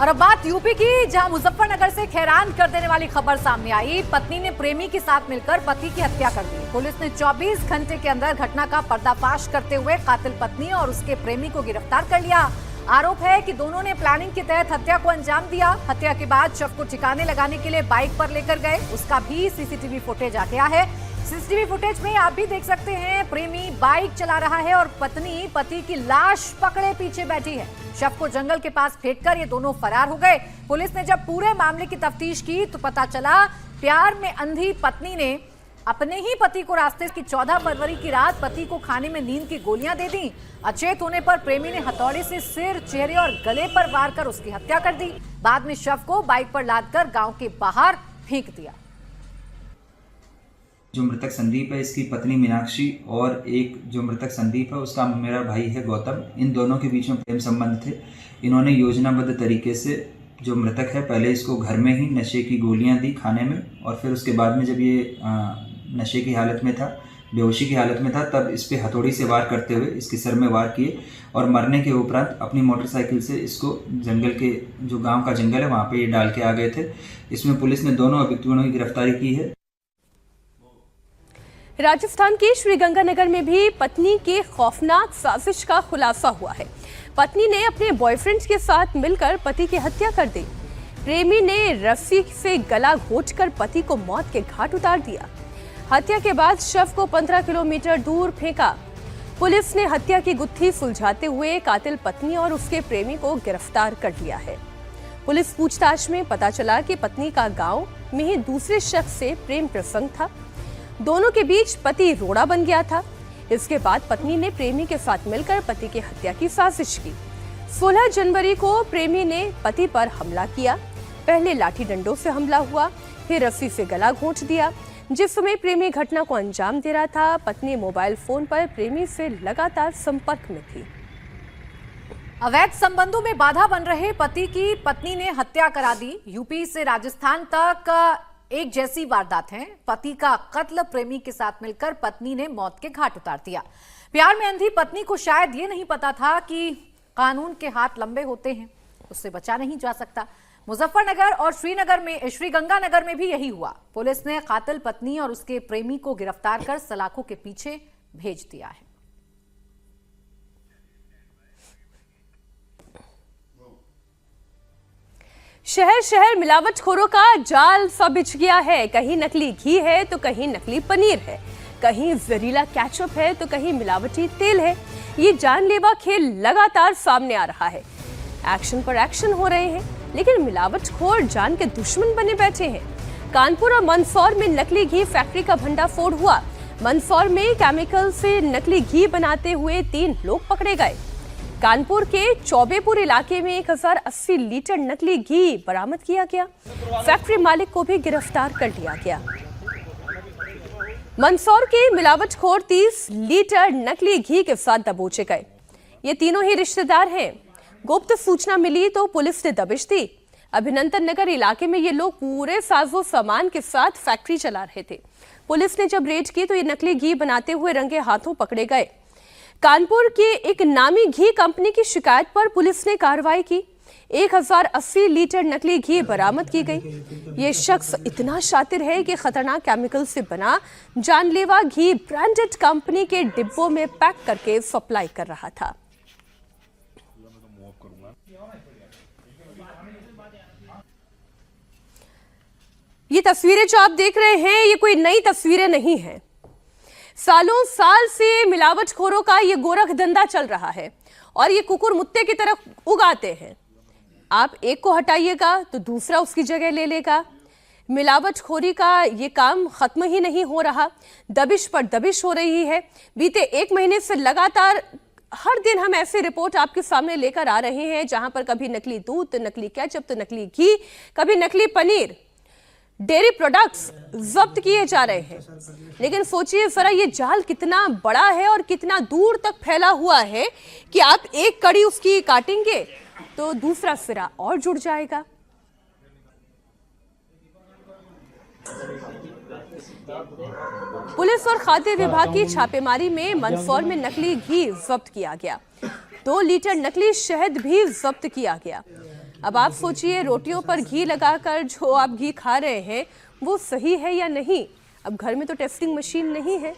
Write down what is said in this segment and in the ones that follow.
और अब बात यूपी की, जहां मुजफ्फरनगर से हैरान कर देने वाली खबर सामने आई। पत्नी ने प्रेमी के साथ मिलकर पति की हत्या कर दी। पुलिस ने 24 घंटे के अंदर घटना का पर्दाफाश करते हुए कातिल पत्नी और उसके प्रेमी को गिरफ्तार कर लिया। आरोप है कि दोनों ने प्लानिंग के तहत हत्या को अंजाम दिया। हत्या के बाद शव को ठिकाने लगाने के लिए बाइक पर लेकर गए। उसका भी सीसीटीवी फुटेज आ गया है। सीसीटीवी फुटेज में आप भी देख सकते हैं, प्रेमी बाइक चला रहा है और पत्नी पति की लाश पकड़े पीछे बैठी है। शव को जंगल के पास फेंककर ये दोनों फरार हो गए। पुलिस ने जब पूरे मामले की तफ्तीश की तो पता चला, प्यार में अंधी पत्नी ने अपने ही पति को रास्ते की 14 फरवरी की रात पति को खाने में नींद की गोलियां दे दी। अचेत होने पर प्रेमी ने हथौड़े से सिर, चेहरे और गले पर वार कर उसकी हत्या कर दी। बाद में शव को बाइक पर लादकर गांव के बाहर फेंक दिया। जो मृतक संदीप है, इसकी पत्नी मीनाक्षी, और एक जो मृतक संदीप है उसका मेरा भाई है गौतम। इन दोनों के बीच में प्रेम संबंध थे। इन्होंने योजनाबद्ध तरीके से जो मृतक है, पहले इसको घर में ही नशे की गोलियां दी खाने में, और फिर उसके बाद में जब ये नशे की हालत में था, बेहोशी की हालत में था, तब इस पे हथौड़ी से वार करते हुए इसके सर में वार किए और मरने के उपरांत अपनी मोटरसाइकिल से इसको जंगल के, जो गाँव का जंगल है वहाँ पे ये डाल के आ गए थे। इसमें पुलिस ने दोनों अभियुक्तों की गिरफ्तारी की है। राजस्थान के श्रीगंगानगर में भी पत्नी के खौफनाक साजिश का खुलासा हुआ है। पत्नी ने अपने बॉयफ्रेंड के साथ मिलकर पति की हत्या कर दी। प्रेमी ने रस्सी से गला घोंटकर पति को मौत के घाट उतार दिया। हत्या के बाद शव को 15 किलोमीटर दूर फेंका। पुलिस ने हत्या की गुत्थी सुलझाते हुए कातिल पत्नी और उसके प्रेमी को गिरफ्तार कर लिया है। पुलिस पूछताछ में पता चला कि पत्नी का गांव में ही दूसरे शख्स से प्रेम प्रसंग था। दोनों के बीच पति रोड़ा बन गया था। इसके बाद पत्नी ने प्रेमी के साथ मिलकर पति की हत्या की साजिश की। 16 जनवरी को प्रेमी ने पति पर हमला किया। पहले लाठी डंडों से हमला हुआ, फिर रस्सी से गला घोंट दिया। जिस समय प्रेमी घटना को अंजाम दे रहा था, पत्नी मोबाइल फोन पर प्रेमी से लगातार संपर्क में थी। अवैध संबंधों में बाधा बन रहे पति की पत्नी ने हत्या करा दी। यूपी से राजस्थान तक एक जैसी वारदात है। पति का कत्ल, प्रेमी के साथ मिलकर पत्नी ने मौत के घाट उतार दिया। प्यार में अंधी पत्नी को शायद ये नहीं पता था कि कानून के हाथ लंबे होते हैं, उससे बचा नहीं जा सकता। मुजफ्फरनगर और श्रीगंगानगर में भी यही हुआ। पुलिस ने कातिल पत्नी और उसके प्रेमी को गिरफ्तार कर सलाखों के पीछे भेज दिया है। शहर शहर मिलावटखोरों का जाल सा बिछ गया है। कहीं नकली घी है तो कहीं नकली पनीर है, कहीं जहरीला केचप है तो कहीं मिलावटी तेल है। ये जानलेवा खेल लगातार सामने आ रहा है। एक्शन पर एक्शन हो रहे हैं, लेकिन मिलावटखोर जान के दुश्मन बने बैठे हैं। कानपुर और मंदसौर में नकली घी फैक्ट्री का भंडाफोड़ हुआ। मंदसौर में केमिकल से नकली घी बनाते हुए 3 लोग पकड़े गए। कानपुर के चौबेपुर इलाके में 1080 लीटर नकली घी बरामद किया गया। फैक्ट्री मालिक को भी गिरफ्तार कर लिया गया। मंदसौर के मिलावटखोर 30 लीटर नकली घी के साथ दबोचे गए। ये तीनों ही रिश्तेदार हैं। गुप्त सूचना मिली तो पुलिस ने दबिश दी। अभिनंदन नगर इलाके में ये लोग पूरे साजो सामान के साथ फैक्ट्री चला रहे थे। पुलिस ने जब रेड की तो ये नकली घी बनाते हुए रंगे हाथों पकड़े गए। कानपुर की एक नामी घी कंपनी की शिकायत पर पुलिस ने कार्रवाई की। 1080 लीटर नकली घी बरामद की गई। ये शख्स इतना शातिर है कि खतरनाक केमिकल से बना जानलेवा घी ब्रांडेड कंपनी के डिब्बों में पैक करके सप्लाई कर रहा था। ये तस्वीरें जो आप देख रहे हैं, ये कोई नई तस्वीरें नहीं हैं। सालों साल से मिलावटखोरों का ये गोरख धंधा चल रहा है और ये कुकुर मुत्ते की तरफ उगाते हैं। आप एक को हटाइएगा तो दूसरा उसकी जगह ले लेगा। मिलावटखोरी का ये काम खत्म ही नहीं हो रहा। दबिश पर दबिश हो रही है। बीते 1 महीने से लगातार हर दिन हम ऐसे रिपोर्ट आपके सामने लेकर आ रहे हैं, जहां पर कभी नकली दूध तो नकली केचप तो नकली घी, कभी नकली पनीर, डेयरी प्रोडक्ट्स जब्त किए जा रहे हैं। लेकिन सोचिए जरा, ये जाल कितना बड़ा है और कितना दूर तक फैला हुआ है कि आप एक कड़ी उसकी काटेंगे तो दूसरा सिरा और जुड़ जाएगा। पुलिस और खाद्य विभाग की छापेमारी में मंदसौर में नकली घी जब्त किया गया। 2 लीटर नकली शहद भी जब्त किया गया। अब आप सोचिए, रोटियों पर घी लगाकर जो आप घी खा रहे हैं वो सही है या नहीं। अब घर में तो टेस्टिंग मशीन नहीं है,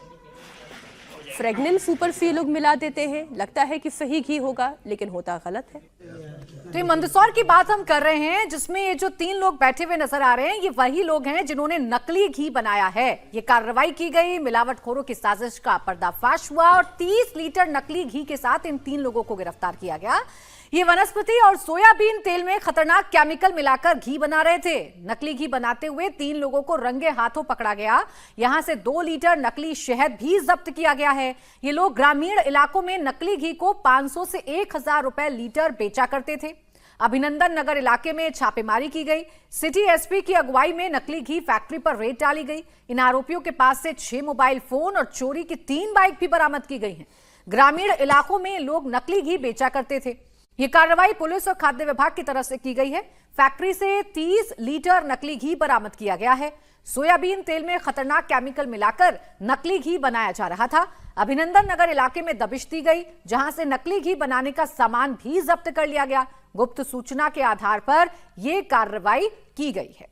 फ्रेगनेंस ऊपर से ये लोग मिला देते हैं, लगता है कि सही घी होगा लेकिन होता गलत है। तो ये मंदसौर की बात हम कर रहे हैं, जिसमें ये जो 3 लोग बैठे हुए नजर आ रहे हैं, ये वही लोग हैं जिन्होंने नकली घी बनाया है। ये कार्रवाई की गई, मिलावटखोरों की साजिश का पर्दाफाश हुआ और 30 लीटर नकली घी के साथ इन 3 लोगों को गिरफ्तार किया गया। ये वनस्पति और सोयाबीन तेल में खतरनाक केमिकल मिलाकर घी बना रहे थे। नकली घी बनाते हुए 3 लोगों को रंगे हाथों पकड़ा गया। यहां से 2 लीटर नकली शहद भी जब्त किया गया है। ये लोग ग्रामीण इलाकों में नकली घी को 500 से 1000 रुपए लीटर बेचा करते थे। अभिनंदन नगर इलाके में छापेमारी की गई। सिटी एसपी की अगुवाई में नकली घी फैक्ट्री पर रेड डाली गई। इन आरोपियों के पास से 6 मोबाइल फोन और चोरी की 3 बाइक भी बरामद की गई हैं। ग्रामीण इलाकों में लोग नकली घी बेचा करते थे। ये कार्रवाई पुलिस और खाद्य विभाग की तरफ से की गई है। फैक्ट्री से 30 लीटर नकली घी बरामद किया गया है। सोयाबीन तेल में खतरनाक केमिकल मिलाकर नकली घी बनाया जा रहा था। अभिनंदन नगर इलाके में दबिश दी गई, जहां से नकली घी बनाने का सामान भी जब्त कर लिया गया। गुप्त सूचना के आधार पर यह कार्रवाई की गई है।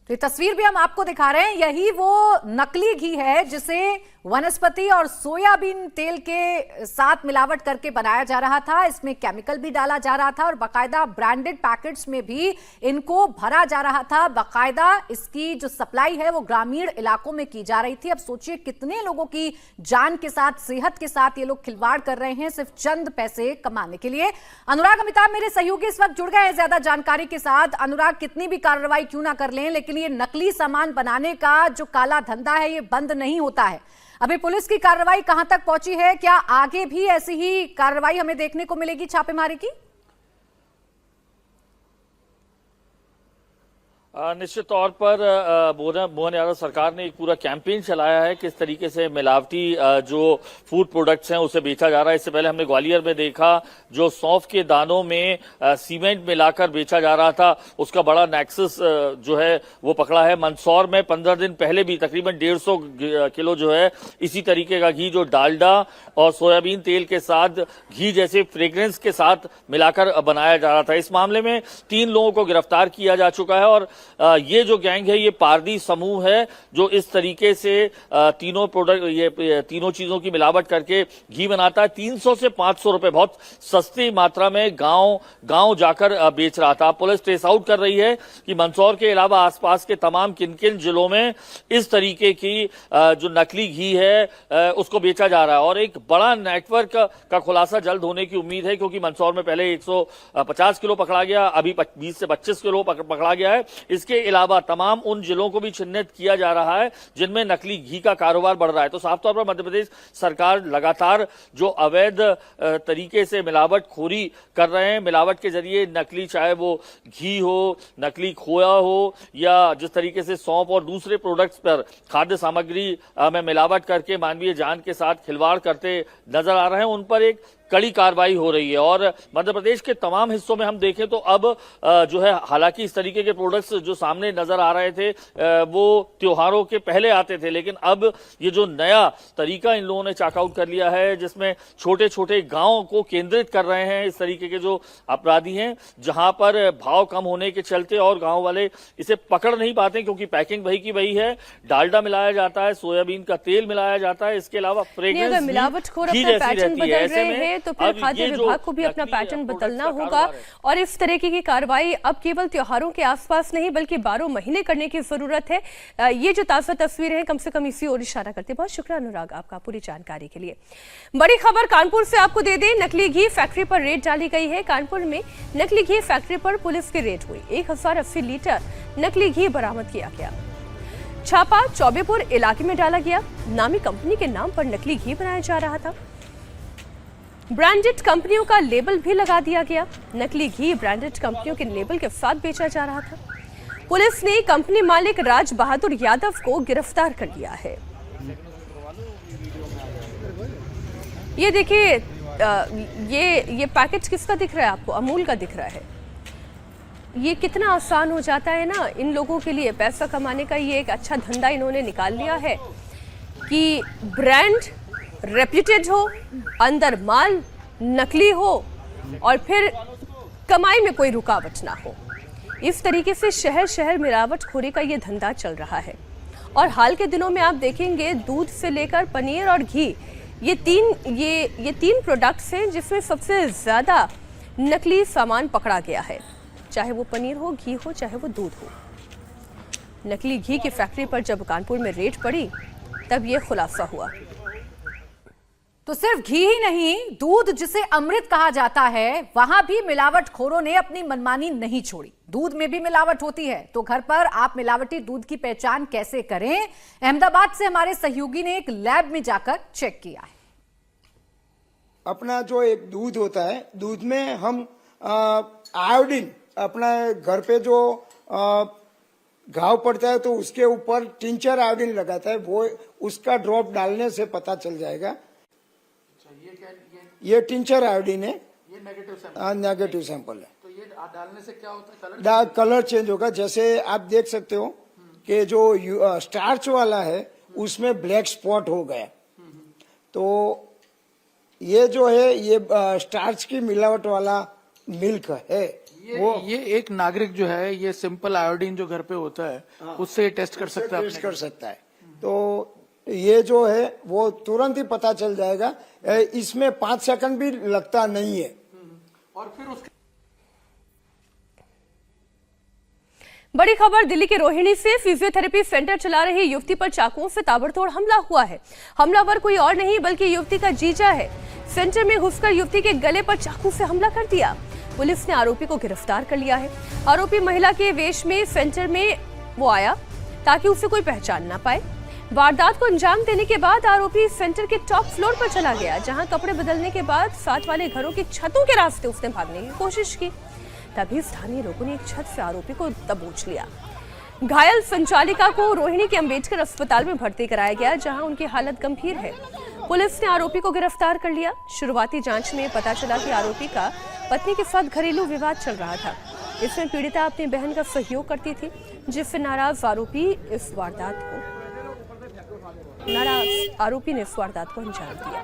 तो ये तस्वीर भी हम आपको दिखा रहे हैं, यही वो नकली घी है जिसे वनस्पति और सोयाबीन तेल के साथ मिलावट करके बनाया जा रहा था। इसमें केमिकल भी डाला जा रहा था और बाकायदा ब्रांडेड पैकेट्स में भी इनको भरा जा रहा था। बाकायदा इसकी जो सप्लाई है वो ग्रामीण इलाकों में की जा रही थी। अब सोचिए कितने लोगों की जान के साथ, सेहत के साथ ये लोग खिलवाड़ कर रहे हैं सिर्फ चंद पैसे कमाने के लिए। अनुराग अमिताभ मेरे सहयोगी इस वक्त जुड़ गए हैं ज्यादा जानकारी के साथ। अनुराग, कितनी भी कार्रवाई क्यों ना कर लें, लेकिन ये नकली सामान बनाने का जो काला धंधा है ये बंद नहीं होता है। अभी पुलिस की कार्रवाई कहां तक पहुंची है? क्या आगे भी ऐसी ही कार्रवाई हमें देखने को मिलेगी छापेमारी की? निश्चित तौर पर मोहन यादव सरकार ने एक पूरा कैंपेन चलाया है किस तरीके से मिलावटी जो फूड प्रोडक्ट्स हैं उसे बेचा जा रहा है। इससे पहले हमने ग्वालियर में देखा जो सौंफ के दानों में सीमेंट मिलाकर बेचा जा रहा था, उसका बड़ा नेक्सस जो है वो पकड़ा है। मंदसौर में 15 दिन पहले भी तकरीबन 150 किलो जो है इसी तरीके का घी जो डालडा और सोयाबीन तेल के साथ घी जैसे फ्रेग्रेंस के साथ मिलाकर बनाया जा रहा था। इस मामले में 3 लोगों को गिरफ्तार किया जा चुका है और ये जो गैंग है ये पारदी समूह है जो इस तरीके से तीनों प्रोडक्ट, ये तीनों चीजों की मिलावट करके घी बनाता है। 300 से 500 रुपए बहुत सस्ती मात्रा में गांव जाकर बेच रहा था। पुलिस ट्रेस आउट कर रही है कि मंदसौर के अलावा आसपास के तमाम किन किन जिलों में इस तरीके की जो नकली घी है उसको बेचा जा रहा है और एक बड़ा नेटवर्क का खुलासा जल्द होने की उम्मीद है, क्योंकि मंदसौर में पहले 150 किलो पकड़ा गया, अभी 20 से 25 किलो पकड़ा गया है। इसके अलावा तमाम उन जिलों को भी चिन्हित किया जा रहा है जिनमें नकली घी का कारोबार बढ़ रहा है। तो साफ तौर पर मध्य प्रदेश सरकार लगातार जो अवैध तरीके से मिलावट खोरी कर रहे हैं, मिलावट के जरिए नकली, चाहे वो घी हो, नकली खोया हो या जिस तरीके से सौंफ और दूसरे प्रोडक्ट्स पर खाद्य सामग्री में मिलावट करके मानवीय जान के साथ खिलवाड़ करते नजर आ रहे हैं, उन पर एक कड़ी कार्रवाई हो रही है। और मध्य प्रदेश के तमाम हिस्सों में हम देखें तो अब जो है, हालांकि इस तरीके के प्रोडक्ट्स जो सामने नजर आ रहे थे वो त्योहारों के पहले आते थे, लेकिन अब ये जो नया तरीका इन लोगों ने चाकआउट कर लिया है जिसमें छोटे छोटे गांवों को केंद्रित कर रहे हैं इस तरीके के जो अपराधी हैं, जहां पर भाव कम होने के चलते और गांव वाले इसे पकड़ नहीं पाते क्योंकि पैकिंग वही की वही है, डालडा मिलाया जाता है, सोयाबीन का तेल मिलाया जाता है, इसके अलावा फ्रेग्रेंस मिलावटखोर अपना पैटर्न बदल रहे हैं तो फिर खाद्य विभाग को भी अपना पैटर्न बदलना होगा। और इस तरीके की कार्रवाई अब केवल त्योहारों के आसपास नहीं बल्कि 12 महीने करने की जरूरत है। ये जो ताजा तस्वीरें हैं कम से कम इसी ओर इशारा करते। बहुत शुक्रिया अनुराग आपका पूरी जानकारी के लिए। बड़ी खबर कानपुर से आपको दे दें, नकली घी फैक्ट्री पर रेड डाली गई है। कानपुर में नकली घी फैक्ट्री पर पुलिस की रेड हुई, 1080 लीटर नकली घी बरामद किया गया। छापा चौबेपुर इलाके में डाला गया। नामी कंपनी के नाम पर नकली घी बनाया जा रहा था। ब्रांडेड कंपनियों का लेबल भी लगा दिया गया। नकली घी ब्रांडेड कंपनियों के लेबल के साथ बेचा जा रहा था। पुलिस ने कंपनी मालिक राज बहादुर यादव को गिरफ्तार कर लिया है। ये देखिए, ये पैकेट किसका दिख रहा है आपको? अमूल का दिख रहा है। ये कितना आसान हो जाता है ना इन लोगों के लिए पैसा कमाने का। ये एक अच्छा धंधा इन्होंने निकाल लिया है कि ब्रांड रेप्यूटेड हो, अंदर माल नकली हो और फिर कमाई में कोई रुकावट ना हो। इस तरीके से शहर शहर मिलावटखोरी का ये धंधा चल रहा है। और हाल के दिनों में आप देखेंगे दूध से लेकर पनीर और घी, ये तीन प्रोडक्ट्स हैं जिसमें सबसे ज़्यादा नकली सामान पकड़ा गया है। चाहे वो पनीर हो, घी हो, चाहे वो दूध हो। नकली घी की फैक्ट्री पर जब कानपुर में रेड पड़ी तब ये खुलासा हुआ। तो सिर्फ घी ही नहीं, दूध जिसे अमृत कहा जाता है, वहां भी मिलावटखोरों ने अपनी मनमानी नहीं छोड़ी। दूध में भी मिलावट होती है, तो घर पर आप मिलावटी दूध की पहचान कैसे करें? अहमदाबाद से हमारे सहयोगी ने एक लैब में जाकर चेक किया है। अपना जो एक दूध होता है, दूध में हम आयोडीन, अपना घर पे जो घाव पड़ता है तो उसके ऊपर टिंचर आयोडीन लगाता है, वो उसका ड्रॉप डालने से पता चल जाएगा। ये टिंचर आयोडीन है, ये नेगेटिव सैंपल है। तो ये डालने से क्या होता है? कलर चेंज होगा। जैसे आप देख सकते हो कि जो स्टार्च वाला है उसमें ब्लैक स्पॉट हो गया। तो ये जो है ये स्टार्च की मिलावट वाला मिल्क है। ये एक नागरिक जो है ये सिंपल आयोडीन जो घर पे होता है उससे टेस्ट कर सकता है, टेस्ट कर सकता है। तो ये जो है वो तुरंत ही पता चल जाएगा, इसमें 5 सेकंड भी लगता नहीं है। और फिर उसके बड़ी खबर दिल्ली के रोहिणी से। फिजियोथेरेपी सेंटर चला रही युवती पर चाकुओं से ताबड़तोड़ हमला हुआ है। हमलावर कोई और नहीं बल्कि युवती का जीजा है। सेंटर में घुसकर युवती के गले पर चाकू से हमला कर दिया। पुलिस ने आरोपी को गिरफ्तार कर लिया है। आरोपी महिला के वेश में सेंटर में वो आया ताकि उसे कोई पहचान ना पाए। वारदात को अंजाम देने के बाद आरोपी सेंटर के टॉप फ्लोर पर चला गया, जहां कपड़े बदलने के बाद साथ वाले घरों की छतों के रास्ते उसने भागने की कोशिश की। तभी स्थानीय लोगों ने एक छत से आरोपी को दबोच लिया। घायल संचालिका को रोहिणी के अंबेडकर अस्पताल में भर्ती कराया गया, जहां उनकी हालत गंभीर है। पुलिस ने आरोपी को गिरफ्तार कर लिया। शुरुआती जांच में पता चला कि आरोपी का पत्नी के साथ घरेलू विवाद चल रहा था। इसमें पीड़िता अपनी बहन का सहयोग करती थी, जिससे नाराज आरोपी ने इस वारदात को अंजाम दिया।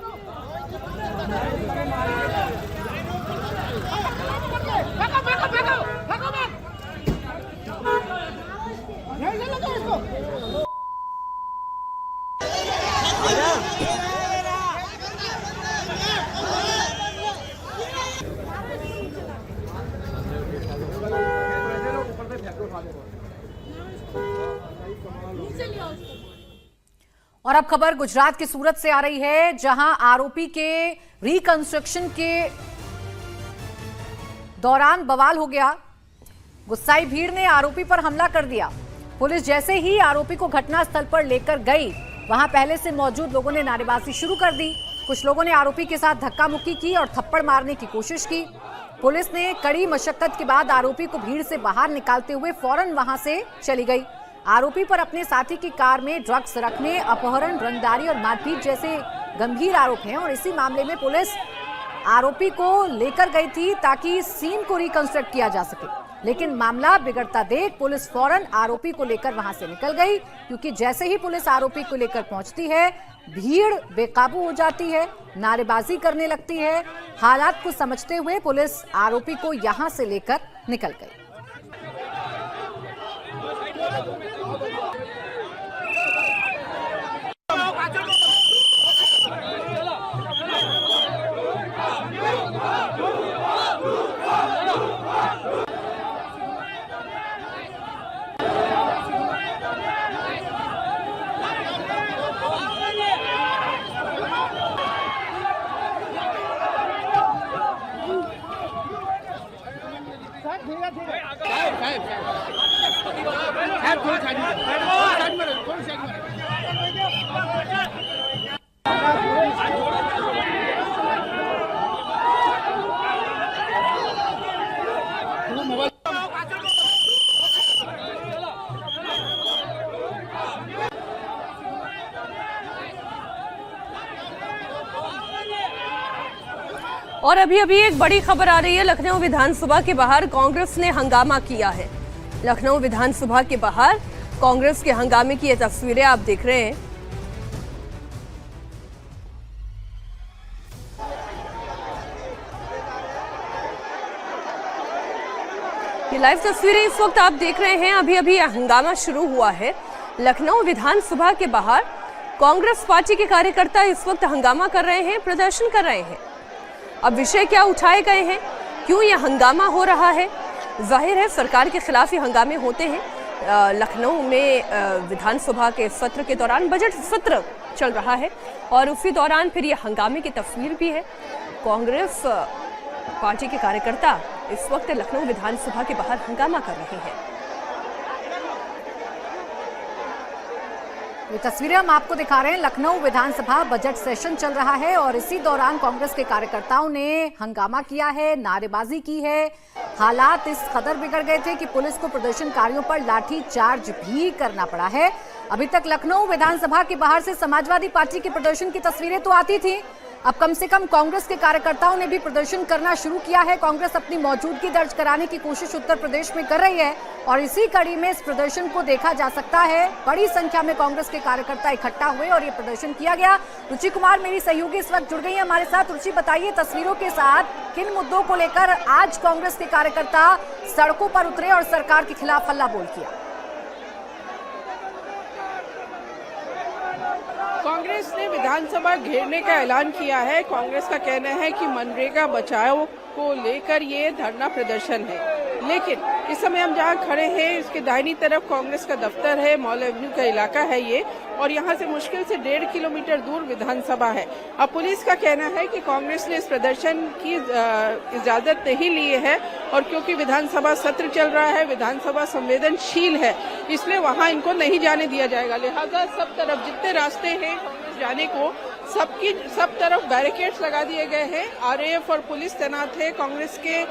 और अब खबर गुजरात के सूरत से आ रही है, जहां आरोपी के रिकंस्ट्रक्शन के दौरान बवाल हो गया। गुस्साई भीड़ ने आरोपी पर हमला कर दिया। पुलिस जैसे ही आरोपी को घटनास्थल पर लेकर गई, वहां पहले से मौजूद लोगों ने नारेबाजी शुरू कर दी। कुछ लोगों ने आरोपी के साथ धक्का मुक्की की और थप्पड़ मारने की कोशिश की। पुलिस ने कड़ी मशक्कत के बाद आरोपी को भीड़ से बाहर निकालते हुए फौरन वहां से चली गई। आरोपी पर अपने साथी की कार में ड्रग्स रखने, अपहरण, रंगदारी और मारपीट जैसे गंभीर आरोप हैं और इसी मामले में पुलिस आरोपी को लेकर गई थी ताकि सीन को रिकंस्ट्रक्ट किया जा सके। लेकिन मामला बिगड़ता देख पुलिस फौरन आरोपी को लेकर वहां से निकल गई, क्योंकि जैसे ही पुलिस आरोपी को लेकर पहुंचती है, भीड़ बेकाबू हो जाती है, नारेबाजी करने लगती है। हालात को समझते हुए पुलिस आरोपी को यहां से लेकर निकल गई। और अभी अभी एक बड़ी खबर आ रही है। लखनऊ विधानसभा के बाहर कांग्रेस ने हंगामा किया है। लखनऊ विधानसभा के बाहर कांग्रेस के हंगामे की ये तस्वीरें आप देख रहे हैं। ये लाइव तस्वीरें इस वक्त आप देख रहे हैं। अभी अभी हंगामा शुरू हुआ है लखनऊ विधानसभा के बाहर। कांग्रेस पार्टी के कार्यकर्ता इस वक्त हंगामा कर रहे हैं, प्रदर्शन कर रहे हैं। अब विषय क्या उठाए गए हैं, क्यों यह हंगामा हो रहा है? जाहिर है सरकार के खिलाफ ये हंगामे होते हैं। लखनऊ में विधानसभा के सत्र के दौरान बजट सत्र चल रहा है और उसी दौरान फिर ये हंगामे की तस्वीर भी है। कांग्रेस पार्टी के कार्यकर्ता इस वक्त लखनऊ विधानसभा के बाहर हंगामा कर रहे हैं। ये तस्वीरें हम आपको दिखा रहे हैं। लखनऊ विधानसभा बजट सेशन चल रहा है और इसी दौरान कांग्रेस के कार्यकर्ताओं ने हंगामा किया है, नारेबाजी की है। हालात इस कदर बिगड़ गए थे कि पुलिस को प्रदर्शनकारियों पर लाठी चार्ज भी करना पड़ा है। अभी तक लखनऊ विधानसभा के बाहर से समाजवादी पार्टी के प्रदर्शन की तस्वीरें तो आती थी, अब कम से कम कांग्रेस के कार्यकर्ताओं ने भी प्रदर्शन करना शुरू किया है। कांग्रेस अपनी मौजूदगी दर्ज कराने की कोशिश उत्तर प्रदेश में कर रही है और इसी कड़ी में इस प्रदर्शन को देखा जा सकता है। बड़ी संख्या में कांग्रेस के कार्यकर्ता इकट्ठा हुए और ये प्रदर्शन किया गया। रुचि कुमार मेरी सहयोगी इस वक्त जुड़ गई है हमारे साथ। रुचि, बताइए तस्वीरों के साथ किन मुद्दों को लेकर आज कांग्रेस के कार्यकर्ता सड़कों पर उतरे और सरकार के खिलाफ हल्ला बोल किया? कांग्रेस ने विधानसभा घेरने का ऐलान किया है। कांग्रेस का कहना है कि मनरेगा बचाओ को लेकर ये धरना प्रदर्शन है, लेकिन इस समय हम जहां खड़े हैं इसके दाहिनी तरफ कांग्रेस का दफ्तर है, मॉल एवेन्यू का इलाका है ये, और यहां से मुश्किल से 1.5 किलोमीटर दूर विधानसभा है। अब पुलिस का कहना है कि कांग्रेस ने इस प्रदर्शन की इजाजत नहीं ली है और क्योंकि विधानसभा सत्र चल रहा है, विधानसभा संवेदनशील है, इसलिए वहां इनको नहीं जाने दिया जाएगा। लिहाजा सब तरफ जितने रास्ते हैं जाने को सब तरफ बैरिकेड्स लगा दिए गए हैं। आरएएफ और पुलिस तैनात है। कांग्रेस के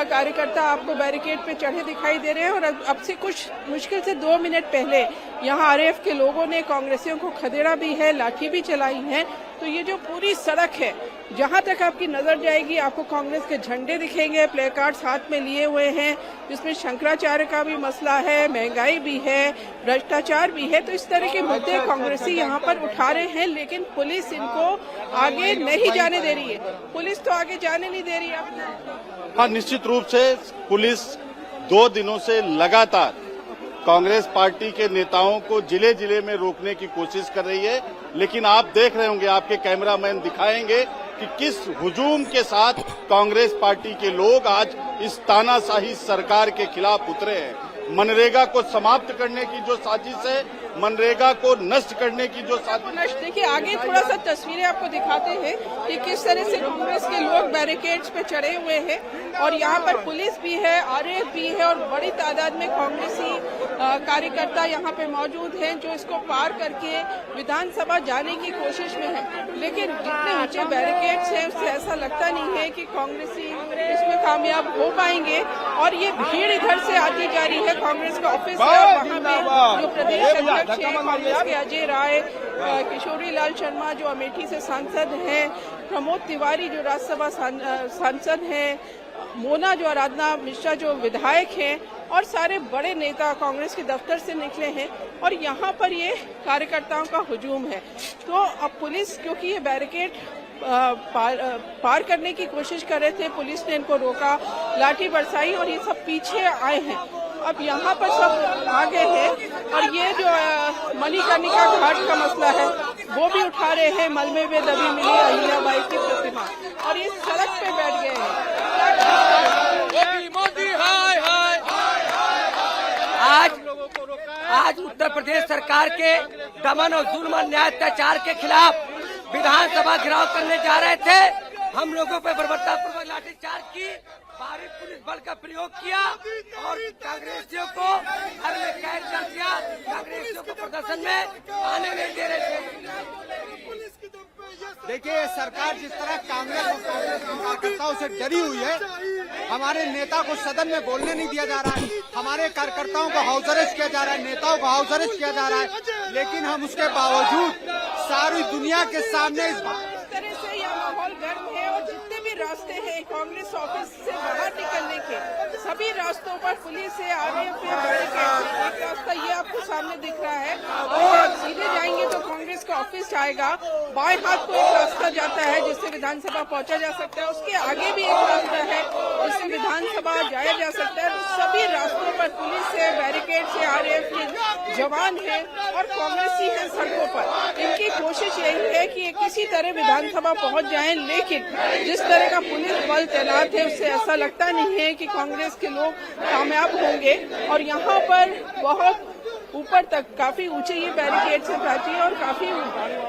कार्यकर्ता आपको बैरिकेड पे चढ़े दिखाई दे रहे हैं और अब से कुछ मुश्किल से 2 मिनट पहले यहाँ आरएएफ के लोगों ने कांग्रेसियों को खदेड़ा भी है, लाठी भी चलाई है। तो ये जो पूरी सड़क है, जहां तक आपकी नजर जाएगी आपको कांग्रेस के झंडे दिखेंगे, प्ले कार्ड्स हाथ में लिए हुए हैं, जिसमें शंकराचार्य का भी मसला है, महंगाई भी है, भ्रष्टाचार भी है। तो इस तरह के मुद्दे कांग्रेसी यहाँ पर उठा रहे हैं, लेकिन पुलिस इनको आगे नहीं जाने दे रही है। पुलिस तो आगे जाने नहीं दे रही है। हाँ, निश्चित रूप से पुलिस 2 दिनों से लगातार कांग्रेस पार्टी के नेताओं को जिले जिले में रोकने की कोशिश कर रही है, लेकिन आप देख रहे होंगे, आपके कैमरामैन दिखाएंगे कि किस हुजूम के साथ कांग्रेस पार्टी के लोग आज इस तानाशाही सरकार के खिलाफ उतरे हैं। मनरेगा को समाप्त करने की जो साजिश है, मनरेगा को नष्ट करने की जो साजिश। देखिए आगे थोड़ा सा तस्वीरें आपको दिखाते हैं कि किस तरह से कांग्रेस के लोग बैरिकेड्स पे चढ़े हुए हैं और यहाँ पर पुलिस भी है, आरएएफ भी है और बड़ी तादाद में कांग्रेसी कार्यकर्ता यहाँ पे मौजूद हैं जो इसको पार करके विधानसभा जाने की कोशिश में है। लेकिन जितने ऊंचे बैरिकेड्स हैं उससे ऐसा लगता नहीं है कि कांग्रेसी इसमें कामयाब हो पाएंगे और ये भीड़ इधर से आती जा रही है। कांग्रेस का ऑफिस है और वहाँ पे जो प्रदेश अध्यक्ष है कांग्रेस के अजय राय, किशोरी लाल शर्मा जो अमेठी से सांसद हैं, प्रमोद तिवारी जो राज्यसभा सांसद हैं, मोना जो आराधना मिश्रा जो विधायक हैं और सारे बड़े नेता कांग्रेस के दफ्तर से निकले हैं और यहाँ पर ये कार्यकर्ताओं का हुजूम है। तो अब पुलिस क्योंकि ये बैरिकेड पार करने की कोशिश कर रहे थे, पुलिस ने इनको रोका, लाठी बरसाई और ये सब पीछे आए हैं। अब यहाँ पर सब आगे हैं और ये जो मणिकर्णिका घाट का मसला है वो भी उठा रहे हैं। मलबे में दबी मिली अहिल्याबाई की प्रतिमा और ये सड़क पे बैठ गए हैं। आज उत्तर प्रदेश सरकार के दमन और जुल्म और न्याय अत्याचार के खिलाफ विधानसभा घेराव करने जा रहे थे। हम लोगों पर बर्बरतापूर्वक लाठीचार्ज की, भारी पुलिस बल का प्रयोग किया और कांग्रेसियों को घर में कैद कर दिया। कांग्रेसियों को प्रदर्शन में आने नहीं दे रहे थे। देखिए सरकार जिस तरह कांग्रेस और कांग्रेस के कार्यकर्ताओं से डरी हुई है, हमारे नेता को सदन में बोलने नहीं दिया जा रहा है, हमारे कार्यकर्ताओं को हाउस अरेस्ट किया जा रहा है, नेताओं को हाउस अरेस्ट किया जा रहा है, लेकिन हम उसके बावजूद सारी दुनिया के सामने इस तरह से यह माहौल गर्म है और जितने भी रास्ते हैं कांग्रेस ऑफिस से बाहर निकलने के, सभी रास्तों पर पुलिस से आरएएफ एक रास्ता ये आपको सामने दिख रहा है और सीधे जाएंगे तो कांग्रेस का ऑफिस आएगा। बाएं हाथ को एक रास्ता जाता है जिससे विधानसभा पहुंचा जा सकता है, उसके आगे भी एक रास्ता है से विधानसभा जाया जा सकता है। सभी रास्तों पर पुलिस है, बैरिकेड से आरएएफ के जवान हैं और कांग्रेसी है सड़कों पर। इनकी कोशिश यही है कि ये किसी तरह विधानसभा पहुंच जाएं, लेकिन जिस तरह का पुलिस बल तैनात है उससे ऐसा लगता नहीं है कि कांग्रेस के लोग कामयाब होंगे। और यहाँ पर बहुत ऊपर तक काफी ऊंचे ये बैरिकेड से प्राची है और काफी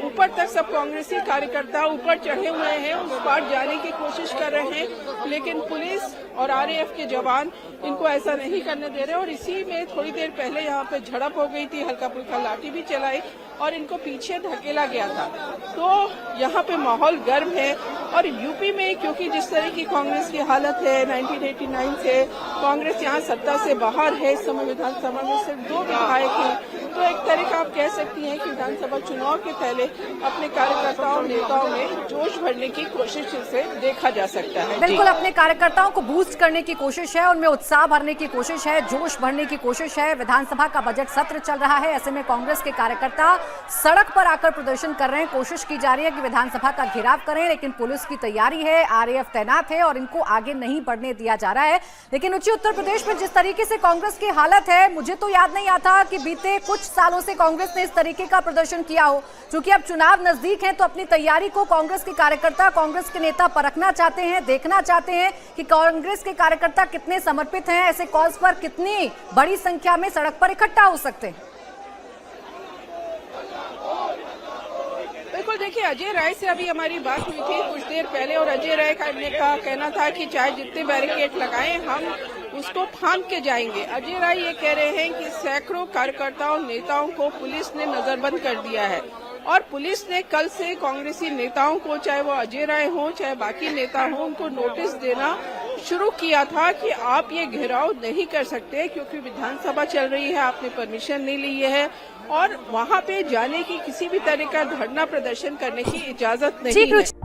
ऊपर तक सब कांग्रेसी कार्यकर्ता ऊपर चढ़े हुए हैं, उस पार जाने की कोशिश कर रहे हैं, लेकिन पुलिस और आरएएफ के जवान इनको ऐसा नहीं करने दे रहे। और इसी में थोड़ी देर पहले यहाँ पे झड़प हो गई थी, हल्का फुल्का लाठी भी चलाई और इनको पीछे धकेला गया था। तो यहाँ पे माहौल गर्म है। और यूपी में क्योंकि जिस तरह की कांग्रेस की हालत है, 1989 से कांग्रेस यहाँ सत्ता से बाहर है, इस समय विधानसभा में सिर्फ 2 विधायक हैं, तो एक तरह का आप कह सकती हैं कि विधानसभा चुनाव के पहले अपने कार्यकर्ताओं नेताओं में जोश भरने की कोशिश इसे देखा जा सकता है। बिल्कुल, अपने कार्यकर्ताओं को बूस्ट करने की कोशिश है, उनमें उत्साह भरने की कोशिश है, जोश भरने की कोशिश है। विधानसभा का बजट सत्र चल रहा है, ऐसे में कांग्रेस के कार्यकर्ता सड़क पर आकर प्रदर्शन कर रहे हैं। कोशिश की जा रही है कि विधानसभा का घेराव करें, लेकिन पुलिस की तैयारी है, आरएएफ तैनात है और इनको आगे नहीं बढ़ने दिया जा रहा है। लेकिन उच्च उत्तर प्रदेश में जिस तरीके से कांग्रेस की हालत है, मुझे तो याद नहीं आता कि बीते कुछ सालों से कांग्रेस ने इस तरीके का प्रदर्शन किया हो। क्योंकि अब चुनाव नजदीक है तो अपनी तैयारी को कांग्रेस के कार्यकर्ता, कांग्रेस के नेता परखना चाहते हैं, देखना चाहते हैं कि कांग्रेस के कार्यकर्ता कितने समर्पित हैं, ऐसे कॉल्स पर कितनी बड़ी संख्या में सड़क पर इकट्ठा हो सकते हैं। बिल्कुल, देखिए अजय राय से अभी हमारी बात हुई थी कुछ देर पहले और अजय राय का कहना था कि चाहे जितने बैरिकेड लगाएं हम उसको फांद के जाएंगे। अजय राय ये कह रहे हैं कि सैकड़ों कार्यकर्ताओं नेताओं को पुलिस ने नजरबंद कर दिया है और पुलिस ने कल से कांग्रेसी नेताओं को, चाहे वो अजय राय हो चाहे बाकी नेता हो, उनको नोटिस देना शुरू किया था कि आप ये घेराव नहीं कर सकते क्योंकि विधानसभा चल रही है, आपने परमिशन नहीं ली है और वहाँ पे जाने की किसी भी तरह का धरना प्रदर्शन करने की इजाजत नहीं है।